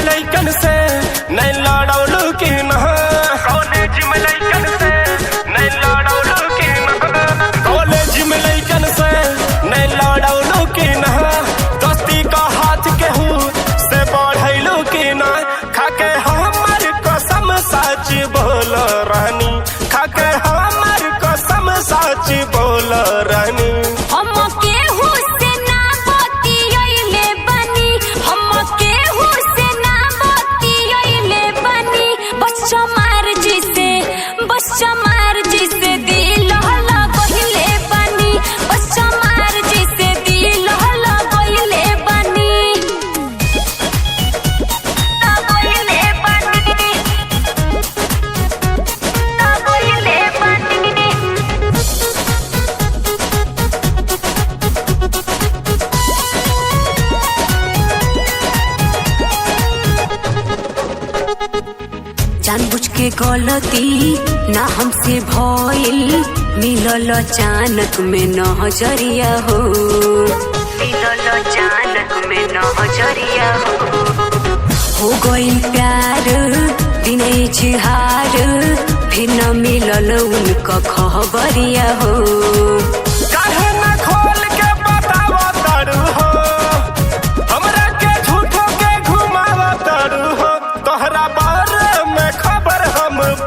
लइकन से नहीं लड़ौलू की न कॉलेज में लइकन से नहीं लड़ौलू की न कॉलेज में लइकन से नहीं लड़ौलू की न दोस्ती का हाथ केहू से बढ़ैलू की न खाके हमर कसम सच बोल रानी खाके हमर कसम सच बोल रानी जानबूझ के गलती ना हमसे भइल मिलल अचानक में नजरिया हो मिलल अचानक में नजरिया हो गइल प्यार दिन इजहार फिर न मिलल उनका खबरिया हो काहे ना खोल के बतावा तारू हो हमरा के झूठो के घुमावा तारू हो तोहरा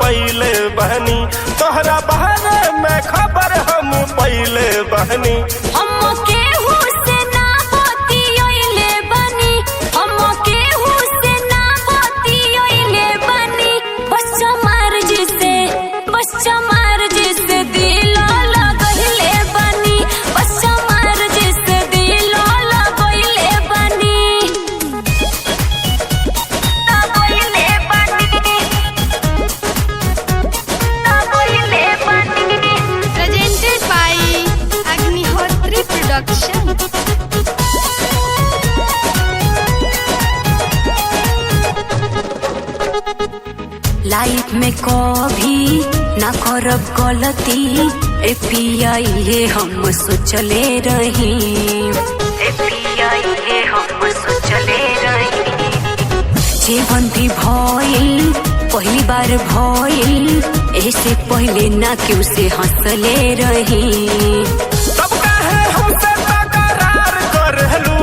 पहले बहनी तोहरा बारे में खबर हम पहले बहनी हम केहू से ना बतियले बनी हम केहू से ना बतियले बनी बस चमार जिसे दिल लगइले बनी बस चमार जिसे दिल लगइले बनी लाइफ में कभी ना करब गलती ए पिया ये हम सोचले रही ए पिया ये हम सोचले रही जीवन भी भइल पहली बार भइल ऐसे पहले ना क्यों से हंसले रही तब काहे हमसे तकरार करलू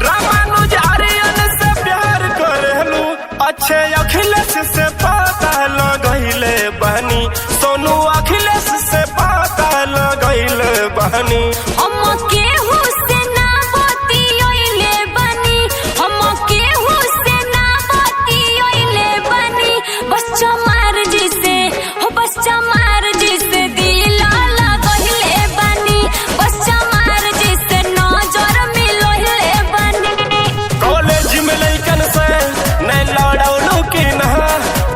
रामानुज आर्यन से प्यार करलू अच्छे अखिलेश से पता लगइले बहनी सोनू अखिलेश से पता लगइले बहनी हम केहू से ना बतियले बनी हम केहू से ना बतियले बनी बस चमार जिसे हो बस चमार जिसे दिल लगइले बनी बस चमार जिसे नजर मिलइले बनी कॉलेज में लइकन से नहीं लड़ौलू की न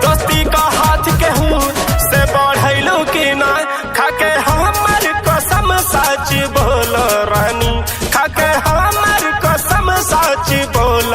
दोस्ती का हाथ केहू से बढ़ैलू की न खाके हमर कसम सच बोल रानी खाके हमर कसम सच बोल